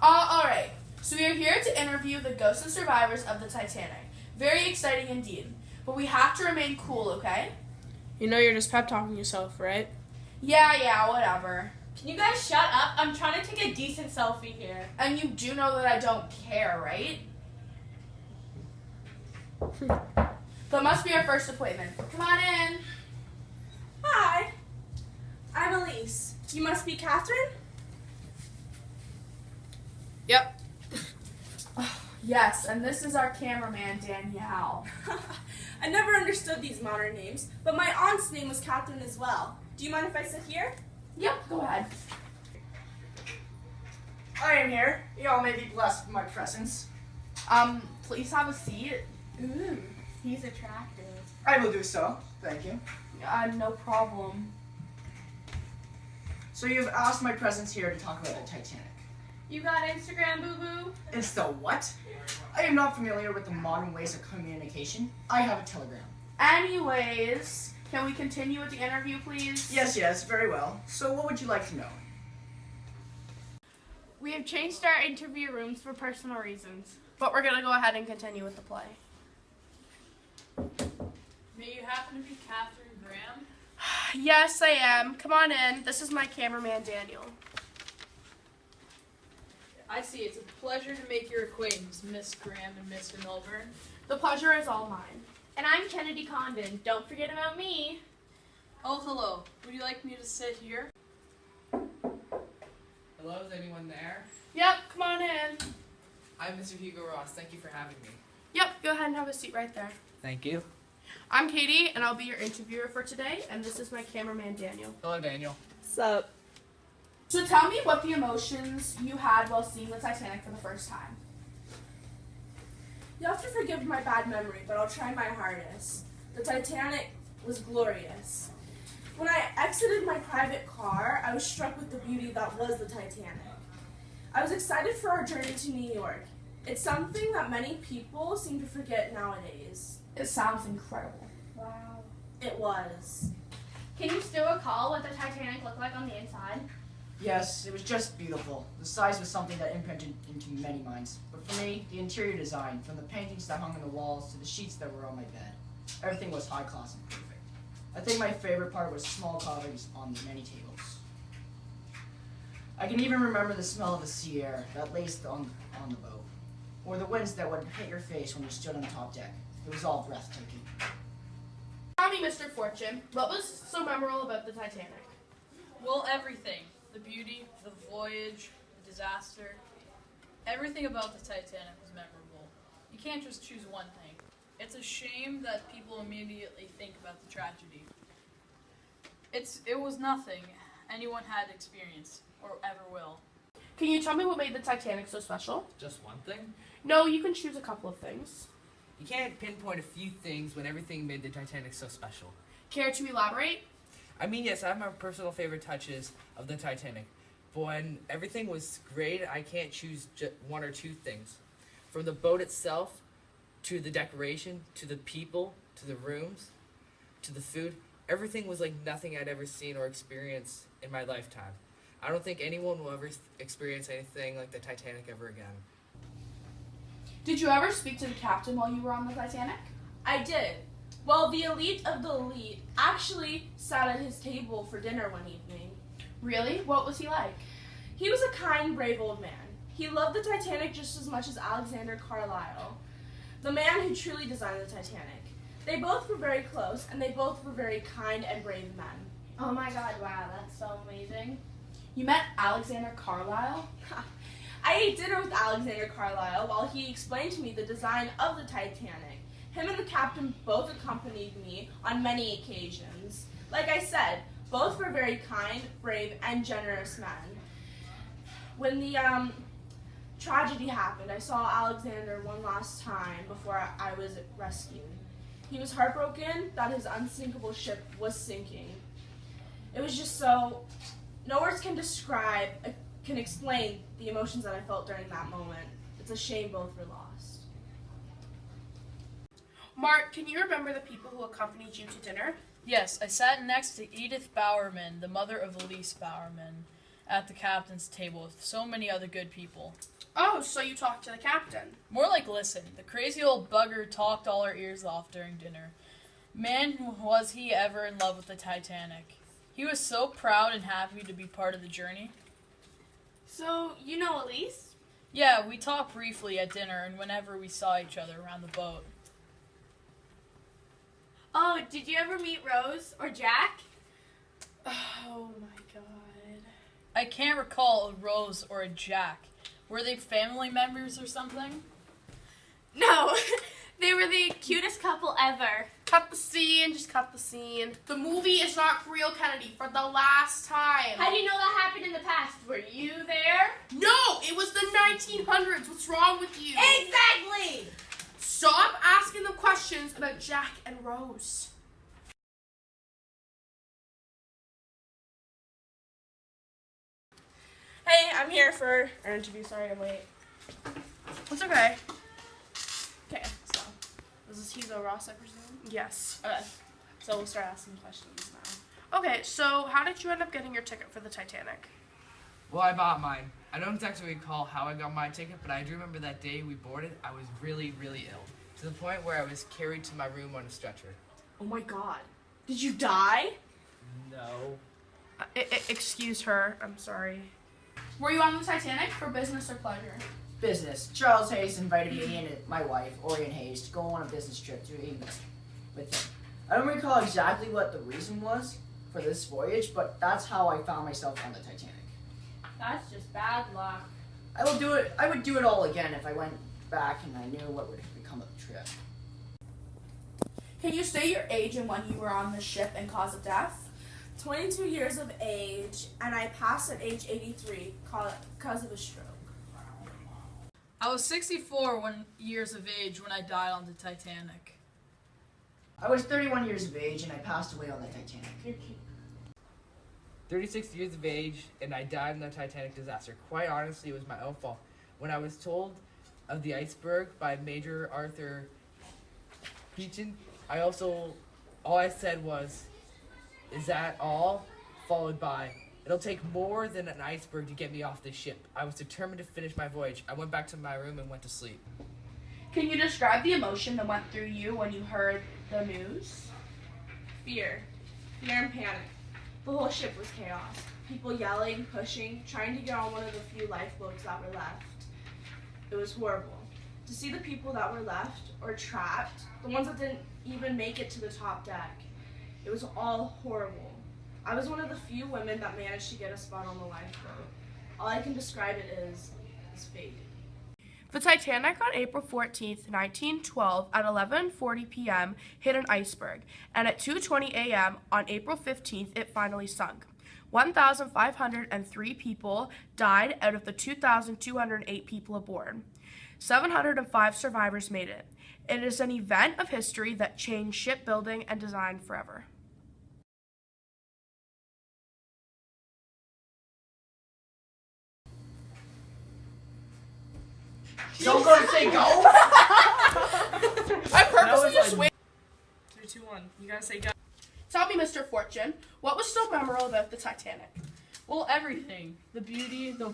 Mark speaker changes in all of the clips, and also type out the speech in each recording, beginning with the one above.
Speaker 1: Alright, so we are here to interview the ghosts and survivors of the Titanic. Very exciting indeed. But we have to remain cool, okay?
Speaker 2: You know you're just pep talking yourself, right?
Speaker 1: Yeah, whatever.
Speaker 3: Can you guys shut up? I'm trying to take a decent selfie here.
Speaker 1: And you do know that I don't care, right? That must be our first appointment. Come on in.
Speaker 4: Hi, I'm Elise. You must be Catherine?
Speaker 2: Yep.
Speaker 1: Yes, and this is our cameraman, Danielle.
Speaker 4: I never understood these modern names, but my aunt's name was Catherine as well. Do you mind if I sit here?
Speaker 1: Yep, go ahead.
Speaker 5: I am here. You all may be blessed with my presence.
Speaker 1: Please have a seat.
Speaker 3: Ooh, he's attractive.
Speaker 5: I will do so. Thank you.
Speaker 1: No problem.
Speaker 5: So you've asked my presence here to talk about the Titanic.
Speaker 3: You got Instagram, boo-boo?
Speaker 5: It's the what? I am not familiar with the modern ways of communication. I have a telegram.
Speaker 1: Anyways, can we continue with the interview, please?
Speaker 5: Yes, very well. So what would you like to know?
Speaker 3: We have changed our interview rooms for personal reasons.
Speaker 1: But we're gonna go ahead and continue with the play.
Speaker 6: May you happen to be Catherine Graham?
Speaker 1: Yes, I am. Come on in. This is my cameraman, Daniel.
Speaker 6: I see. It's a pleasure to make your acquaintance, Miss Graham and Mr. Milburn.
Speaker 1: The pleasure is all mine.
Speaker 3: And I'm Kennedy Condon. Don't forget about me.
Speaker 6: Oh, hello. Would you like me to sit here?
Speaker 7: Hello, is anyone there?
Speaker 1: Yep, come on in.
Speaker 7: I'm Mr. Hugo Ross. Thank you for having me.
Speaker 1: Yep, go ahead and have a seat right there.
Speaker 7: Thank you.
Speaker 1: I'm Katie, and I'll be your interviewer for today, and this is my cameraman, Daniel.
Speaker 7: Hello, Daniel.
Speaker 2: Sup?
Speaker 1: So tell me what the emotions you had while seeing the Titanic for the first time.
Speaker 4: You'll have to forgive my bad memory, but I'll try my hardest. The Titanic was glorious. When I exited my private car, I was struck with the beauty that was the Titanic. I was excited for our journey to New York. It's something that many people seem to forget nowadays.
Speaker 1: It sounds incredible.
Speaker 3: Wow.
Speaker 4: It was.
Speaker 3: Can you still recall what the Titanic looked like on the inside?
Speaker 5: Yes, it was just beautiful. The size was something that imprinted into many minds. But for me, the interior design, from the paintings that hung on the walls to the sheets that were on my bed, everything was high class and perfect. I think my favorite part was small carvings on the many tables. I can even remember the smell of the sea air that laced on the boat, or the winds that would hit your face when you stood on the top deck. It was all breathtaking.
Speaker 1: Tell me, Mr. Fortune, what was so memorable about the Titanic?
Speaker 6: Well, everything. The beauty, the voyage, the disaster. Everything about the Titanic was memorable. You can't just choose one thing. It's a shame that people immediately think about the tragedy. It was nothing anyone had experienced or ever will.
Speaker 1: Can you tell me what made the Titanic so special?
Speaker 7: Just one thing?
Speaker 1: No, you can choose a couple of things.
Speaker 7: You can't pinpoint a few things when everything made the Titanic so special.
Speaker 1: Care to elaborate?
Speaker 7: I mean, yes, I have my personal favorite touches of the Titanic. But when everything was great, I can't choose just one or two things. From the boat itself, to the decoration, to the people, to the rooms, to the food, everything was like nothing I'd ever seen or experienced in my lifetime. I don't think anyone will ever experience anything like the Titanic ever again.
Speaker 1: Did you ever speak to the captain while you were on the Titanic?
Speaker 4: I did. Well, the elite of the elite actually sat at his table for dinner one evening.
Speaker 1: Really? What was he like?
Speaker 4: He was a kind, brave old man. He loved the Titanic just as much as Alexander Carlisle, the man who truly designed the Titanic. They both were very close, and they both were very kind and brave men.
Speaker 3: Oh my god, wow, that's so amazing.
Speaker 1: You met Alexander Carlisle?
Speaker 4: I ate dinner with Alexander Carlisle while he explained to me the design of the Titanic. Him and the captain both accompanied me on many occasions. Like I said, both were very kind, brave, and generous men. When the tragedy happened, I saw Alexander one last time before I was rescued. He was heartbroken that his unsinkable ship was sinking. It was just so, no words can describe, can explain the emotions that I felt during that moment. It's a shame both were lost.
Speaker 1: Mark, can you remember the people who accompanied you to dinner?
Speaker 6: Yes, I sat next to Edith Bowerman, the mother of Elise Bowerman. at the captain's table with so many other good people.
Speaker 1: Oh, so you talked to the captain.
Speaker 6: More like listen. The crazy old bugger talked all our ears off during dinner. Man, was he ever in love with the Titanic. He was so proud and happy to be part of the journey.
Speaker 3: So, you know Elise?
Speaker 6: Yeah, we talked briefly at dinner and whenever we saw each other around the boat.
Speaker 3: Oh, did you ever meet Rose or Jack?
Speaker 1: Oh my god.
Speaker 6: I can't recall a Rose or a Jack. Were they family members or something?
Speaker 3: No, they were the cutest couple ever.
Speaker 1: Cut the scene, just cut the scene. The movie is not for real, Kennedy, for the last time.
Speaker 3: How do you know that happened in the past? Were you there?
Speaker 1: No, it was the 1900s. What's wrong with you?
Speaker 3: Exactly!
Speaker 1: Stop asking them questions about Jack and Rose.
Speaker 4: Hey, I'm here for our interview. Sorry I'm late.
Speaker 1: It's okay.
Speaker 4: Okay, so this is Hugo Ross, I presume?
Speaker 1: Yes.
Speaker 4: Okay, so we'll start asking questions now.
Speaker 1: Okay, so how did you end up getting your ticket for the Titanic?
Speaker 7: Well, I bought mine. I don't exactly recall how I got my ticket, but I do remember that day we boarded, I was really, really ill. To the point where I was carried to my room on a stretcher.
Speaker 4: Oh my god. Did you die?
Speaker 7: No.
Speaker 1: Excuse her. I'm sorry. Were you on the Titanic for business or pleasure?
Speaker 5: Business. Charles Hayes invited me and my wife, Orion Hayes, to go on a business trip to England with him. I don't recall exactly what the reason was for this voyage, but that's how I found myself on the Titanic.
Speaker 3: That's just bad luck.
Speaker 5: I would do it all again if I went back and I knew what would become of the trip.
Speaker 1: Can you state your age and when you were on the ship and cause of death?
Speaker 4: 22 years of age, and I passed at age 83 because of a stroke.
Speaker 6: I was 64 years of age when I died on the Titanic.
Speaker 5: I was 31 years of age and I passed away on the Titanic.
Speaker 7: 36 years of age, and I died in the Titanic disaster. Quite honestly, it was my own fault. When I was told of the iceberg by Major Arthur Beechin, all I said was, "Is that all?" Followed by, "It'll take more than an iceberg to get me off this ship." I was determined to finish my voyage. I went back to my room and went to sleep.
Speaker 1: Can you describe the emotion that went through you when you heard the news?
Speaker 4: Fear and panic. The whole ship was chaos. People yelling, pushing, trying to get on one of the few lifeboats that were left. It was horrible. To see the people that were left or trapped, the ones that didn't even make it to the top deck, it was all horrible. I was one of the few women that managed to get a spot on the lifeboat. All I can describe it is fate.
Speaker 1: The Titanic on April 14th, 1912 at 11:40 p.m. hit an iceberg, and at 2:20 a.m. on April 15th it finally sunk. 1,503 people died out of the 2,208 people aboard. 705 survivors made it. It is an event of history that changed shipbuilding and design forever.
Speaker 5: Don't go and say go!
Speaker 1: I purposely just wait.
Speaker 4: 3, 2, 1. You gotta say go.
Speaker 1: Tell me, Mr. Fortune, what was so memorable about the Titanic?
Speaker 6: Well, everything. The beauty, the...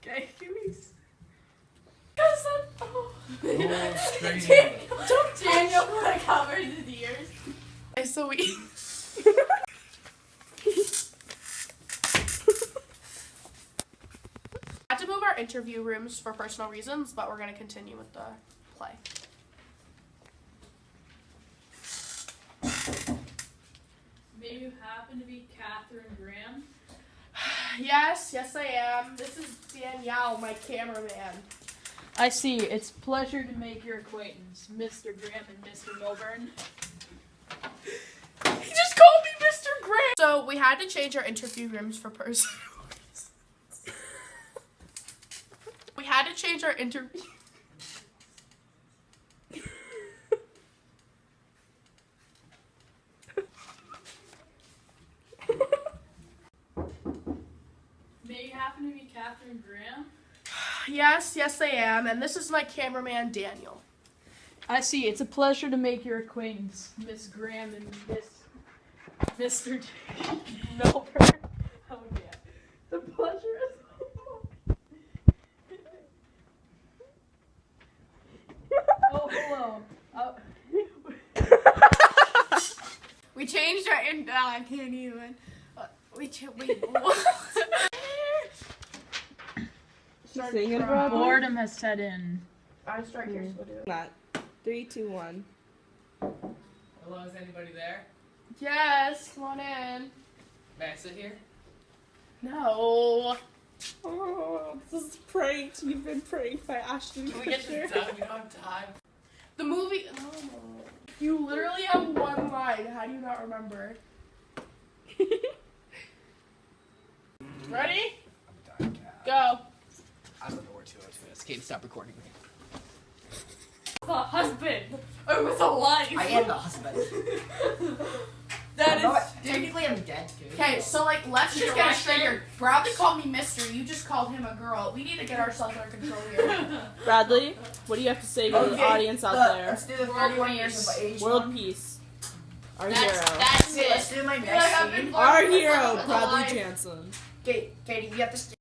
Speaker 4: Okay, give me.
Speaker 3: Don't Daniel put a cover his ears.
Speaker 1: Okay, so we... had to move our interview rooms for personal reasons, but we're going to continue with the play.
Speaker 6: May you happen to be Catherine Graham?
Speaker 1: Yes, I am. This is Danielle, my cameraman.
Speaker 6: I see. It's a pleasure to make your acquaintance, Mr. Graham and Mr. Milburn.
Speaker 1: He just called me Mr. Graham. So we had to change our interview rooms for personal reasons. We had to change our interview.
Speaker 6: May you happen to be Catherine Graham?
Speaker 1: Yes, I am. And this is my cameraman, Daniel.
Speaker 6: I see. It's a pleasure to make your acquaintance, Miss Graham and Mr. Milburn.
Speaker 3: fucking down. I can't even. Wait.
Speaker 4: Singing, Bradley?
Speaker 6: Boredom has set in.
Speaker 1: I start here, so do it.
Speaker 4: Not. 3, 2, 1.
Speaker 7: Hello, is anybody there?
Speaker 1: Yes, come on in.
Speaker 7: May I sit here?
Speaker 1: No.
Speaker 4: Oh, this is pranked. You've been pranked by Ashton
Speaker 7: Can we get
Speaker 4: Kutcher.
Speaker 7: this done? We don't have time.
Speaker 1: The movie. Oh. You literally have one line. How do you not remember? Ready?
Speaker 7: I'm done, Kat.
Speaker 1: Go.
Speaker 7: I don't know where to. I was finished. Kate, stop recording me.
Speaker 3: The husband. Or with a wife.
Speaker 5: I am the husband.
Speaker 1: That
Speaker 5: No,
Speaker 1: is.
Speaker 5: technically, I'm dead too.
Speaker 1: Okay, so like, let's just get it straight here. Bradley called me Mister. You just called him a girl. We need to get ourselves under control here.
Speaker 4: Bradley, what do you have to say to the audience out there?
Speaker 5: Let's do the
Speaker 3: World
Speaker 5: 31 years of age
Speaker 4: World
Speaker 5: one.
Speaker 4: peace. Our
Speaker 3: That's
Speaker 4: hero.
Speaker 5: Let's
Speaker 3: it.
Speaker 5: do my
Speaker 1: Like,
Speaker 5: next
Speaker 1: I've been
Speaker 5: scene.
Speaker 4: Our
Speaker 1: fucking
Speaker 4: hero,
Speaker 1: with a
Speaker 4: Bradley
Speaker 1: wife.
Speaker 4: Jansen.
Speaker 5: Katie, you have to